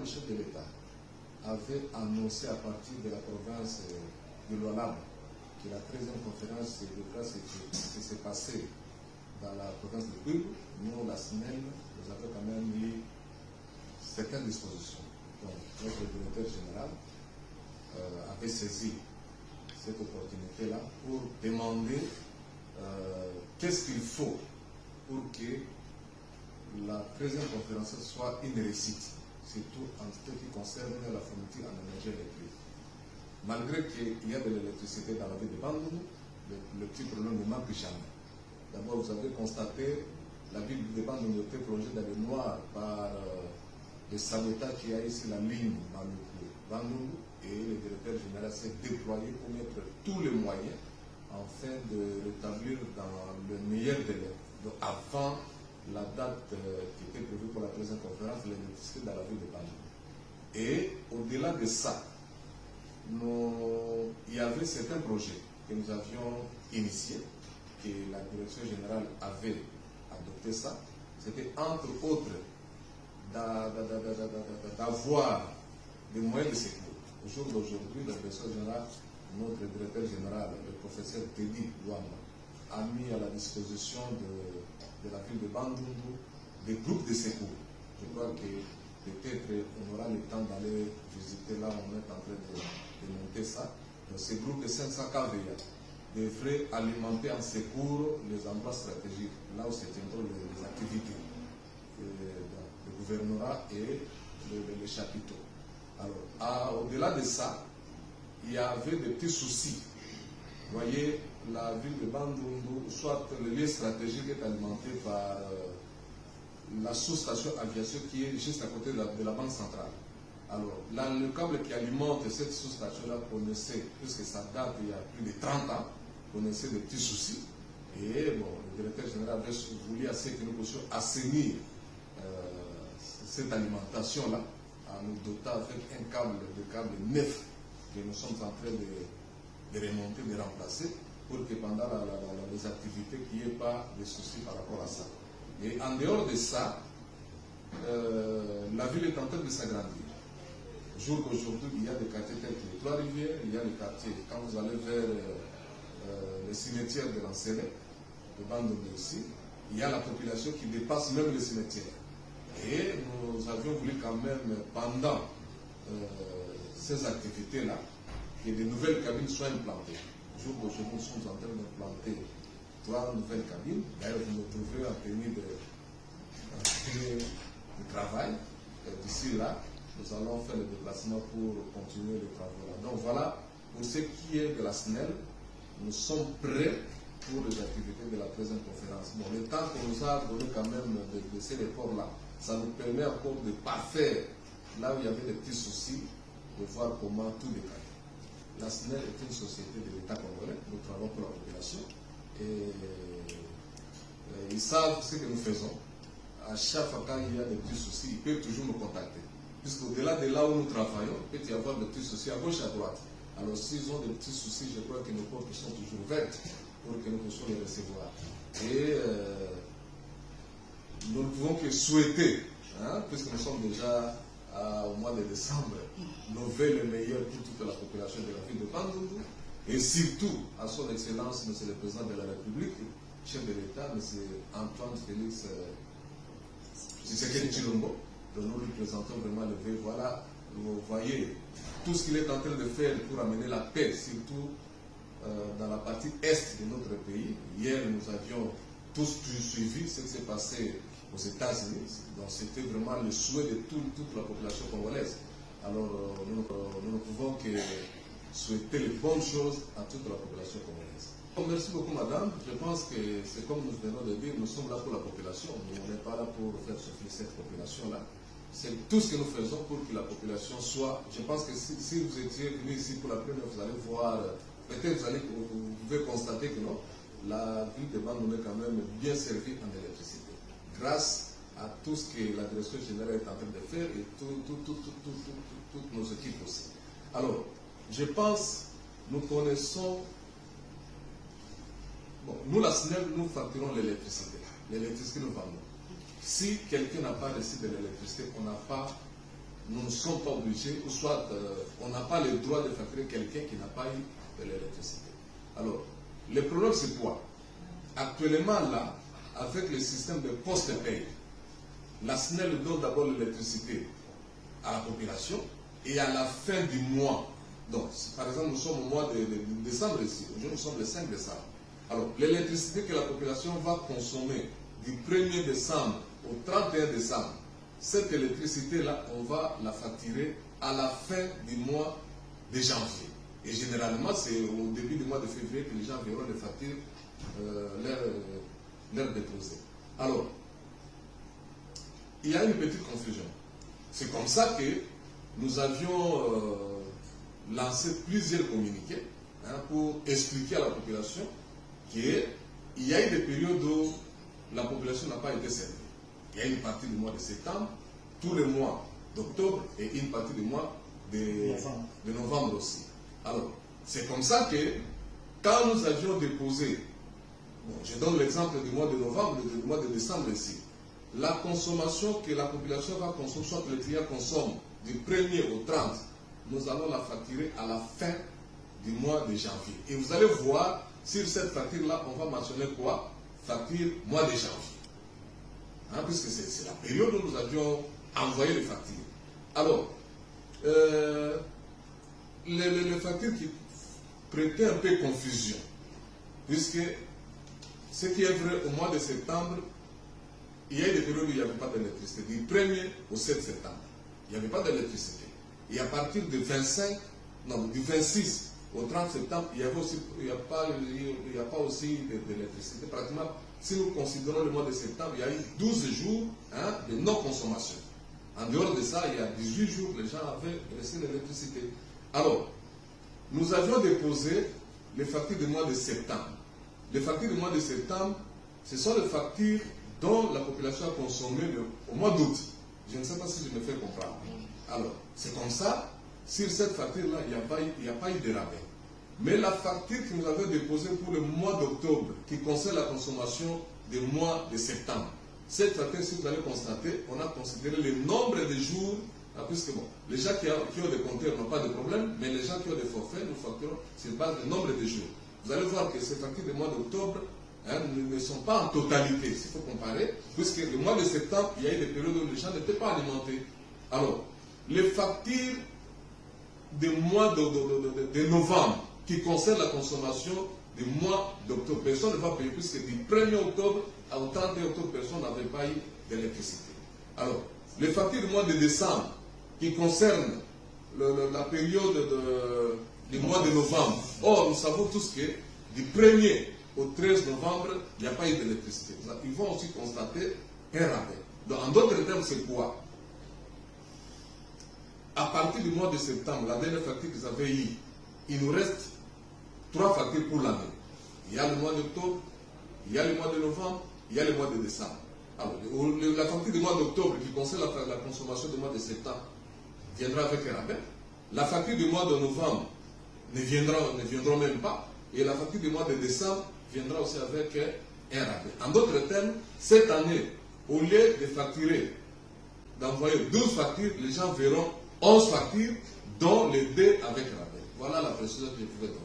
le chef de l'État avait annoncé à partir de la province de l'Oualab que la 13e conférence de presse qui s'est passée dans la province de Kouib, nous, la SNEL, nous avons quand même mis certaines dispositions. Donc, notre directeur général avait saisi cette opportunité-là pour demander qu'est-ce qu'il faut pour que la 13e conférence soit une réussite, surtout en ce qui concerne la fourniture en énergie électrique. Malgré qu'il y a de l'électricité dans la ville de Bandung, le petit problème ne manque jamais. D'abord, vous avez constaté la ville de Bandung était plongée dans le noir par le sabotage qu'il y a ici la ligne Bandung, et le directeur général s'est déployé pour mettre tous les moyens afin de rétablir dans le meilleur délai, donc avant la date qui était prévue pour la 13e conférence, l'électricité dans la ville de Bandung. Et au-delà de ça, il y avait certains projets que nous avions initiés, que la direction générale avait adopté ça. C'était entre autres d'avoir des moyens de secours. Au jour d'aujourd'hui, la direction générale, notre directeur général, le professeur Teddy Luamba, a mis à la disposition de la ville de Bandung des groupes de secours. Je crois que peut-être on aura le temps d'aller visiter là, on est en train de monter ça. Donc, ces groupes de 500 KVA devraient alimenter en secours les endroits stratégiques, là où se tiendront les activités du gouvernorat et les chapiteaux. Alors, au-delà de ça, il y avait des petits soucis. Vous voyez, la ville de Bandung, soit le lieu stratégique est alimenté par la sous-station aviation qui est juste à côté de la banque centrale. Alors, là, le câble qui alimente cette sous-station-là connaissait, puisque ça date il y a plus de 30 ans, connaissait des petits soucis. Et bon, le directeur général avait voulu assez que nous puissions assainir cette alimentation-là, en nous dotant avec un câble neuf que nous sommes en train de remonter, de remplacer, pour que pendant les activités, qu'il n'y ait pas de soucis par rapport à ça. Et en dehors de ça, la ville est en train de s'agrandir. Jour qu'aujourd'hui, il y a des quartiers tels que les Trois-Rivières, il y a des quartiers, quand vous allez vers le cimetière de l'Ancélé, de Bandung aussi, il y a la population qui dépasse même le cimetière. Et nous avions voulu quand même, pendant ces activités-là, que de nouvelles cabines soient implantées. Le jour d'aujourd'hui, nous sommes en train d'implanter 3 nouvelles cabines. D'ailleurs, vous nous trouverez en tenue de travail. D'ici là, nous allons faire le déplacement pour continuer les travaux là. Donc voilà, pour ce qui est de la SNEL, nous sommes prêts pour les activités de la 13e conférence. Bon, le temps qu'on nous a donné quand même de ces efforts-là, ça nous permet encore de parfaire là où il y avait des petits soucis, de voir comment tout décaler. La SNEL est une société de l'État congolais, nous travaillons pour la population, et ils savent ce que nous faisons. À chaque fois qu'il y a des petits soucis, ils peuvent toujours nous contacter. Puisqu'au-delà de là où nous travaillons, il peut y avoir des petits soucis à gauche et à droite. Alors s'ils ont des petits soucis, je crois que nos portes sont toujours ouvertes pour que nous puissions les recevoir. Et nous ne pouvons que souhaiter, hein, puisque nous sommes déjà au mois de décembre, nos vœux les meilleurs pour toute la population de la ville de Bandung, et surtout à son Excellence, M. le Président de la République, chef de l'État, M. Antoine Félix Tshisekedi Tshilombo, dont nous lui présentons vraiment le vœu. Voilà, vous voyez tout ce qu'il est en train de faire pour amener la paix, surtout dans la partie est de notre pays. Hier, nous avions tous suivi ce qui s'est passé aux États-Unis. Donc, c'était vraiment le souhait de toute la population congolaise. Alors, nous ne pouvons que souhaiter les bonnes choses à toute la population congolaise. Merci beaucoup, madame. Je pense que c'est comme nous venons de dire, nous sommes là pour la population. Nous n'est pas là pour faire souffrir cette population-là. C'est tout ce que nous faisons pour que la population soit... Je pense que si vous étiez venu ici pour la première fois, vous allez voir... Peut-être vous pouvez constater que non, la ville de Bandung est quand même bien servie en électricité. Grâce à tout ce que la direction générale est en train de faire et toutes nos équipes aussi. Alors, je pense, nous connaissons... Bon, nous, la SNEL, nous facturons l'électricité. L'électricité, nous vendons. Si quelqu'un n'a pas reçu de l'électricité, on n'a pas nous ne sommes pas obligés, ou soit on n'a pas le droit de facturer quelqu'un qui n'a pas eu de l'électricité. Alors, le problème c'est quoi? Actuellement là, avec le système de post-paye, la SNEL donne d'abord l'électricité à la population et à la fin du mois. Donc, par exemple, nous sommes au mois de décembre ici. Aujourd'hui, nous sommes le 5 décembre. Alors, l'électricité que la population va consommer du 1er décembre au 31 décembre, cette électricité-là, on va la facturer à la fin du mois de janvier. Et généralement, c'est au début du mois de février que les gens verront les factures leur déposer. Alors, il y a une petite confusion. C'est comme ça que nous avions lancé plusieurs communiqués pour expliquer à la population qu'il y a eu des périodes où la population n'a pas été servie. Il y a une partie du mois de septembre, tout le mois d'octobre et une partie du mois de novembre aussi. Alors, c'est comme ça que quand nous avions déposé, bon, je donne l'exemple du mois de novembre et du mois de décembre ici, la consommation que la population va consommer, soit que les clients consomment du 1er au 30, nous allons la facturer à la fin du mois de janvier. Et vous allez voir, sur cette facture-là, on va mentionner quoi? Facture mois de janvier. Puisque c'est la période où nous avions envoyé les factures. Alors, les factures qui prêtaient un peu confusion, puisque ce qui est vrai au mois de septembre, il y a eu des périodes où il n'y avait pas d'électricité, du 1er au 7 septembre. Il n'y avait pas d'électricité. Et à partir du 26 au 30 septembre, il n'y a pas aussi d'électricité. Pratiquement, si nous considérons le mois de septembre, il y a eu 12 jours de non-consommation. En dehors de ça, il y a 18 jours, les gens avaient laissé l'électricité. Alors, nous avions déposé les factures du mois de septembre. Les factures du mois de septembre, ce sont les factures dont la population a consommé au mois d'août. Je ne sais pas si je me fais comprendre. Alors, c'est comme ça, sur cette facture-là, il n'y a pas eu de rabais. Mais la facture que nous avions déposée pour le mois d'octobre, qui concerne la consommation du mois de septembre, cette facture, si vous allez constater, on a considéré le nombre de jours, puisque bon, les gens qui ont des compteurs n'ont pas de problème, mais les gens qui ont des forfaits, nous facturons sur base du nombre de jours. Vous allez voir que ces factures du mois d'octobre ne sont pas en totalité, s'il faut comparer, puisque le mois de septembre, il y a eu des périodes où les gens n'étaient pas alimentés. Alors, les factures du mois de novembre, qui concernent la consommation du mois d'octobre, personne ne va payer, puisque du 1er octobre au 31 octobre, personne n'avait pas eu d'électricité. Alors, les factures du mois de décembre, qui concernent la période du mois de novembre, or, nous savons tous que du 1er au 13 novembre, il n'y a pas eu d'électricité. Ils vont aussi constater un rabais. Donc, en d'autres termes, c'est quoi? À partir du mois de septembre, la dernière facture qu'ils avaient eue, il nous reste 3 factures pour l'année. Il y a le mois d'octobre, il y a le mois de novembre, il y a le mois de décembre. Alors, la facture du mois d'octobre qui concerne la consommation du mois de septembre viendra avec un rabais. La facture du mois de novembre ne viendra même pas. Et la facture du mois de décembre viendra aussi avec un rabais. En d'autres termes, cette année, au lieu de facturer, d'envoyer 12 factures, les gens verront 11 factures, dont les 2 avec rabais. Voilà la précision que je pouvais donner.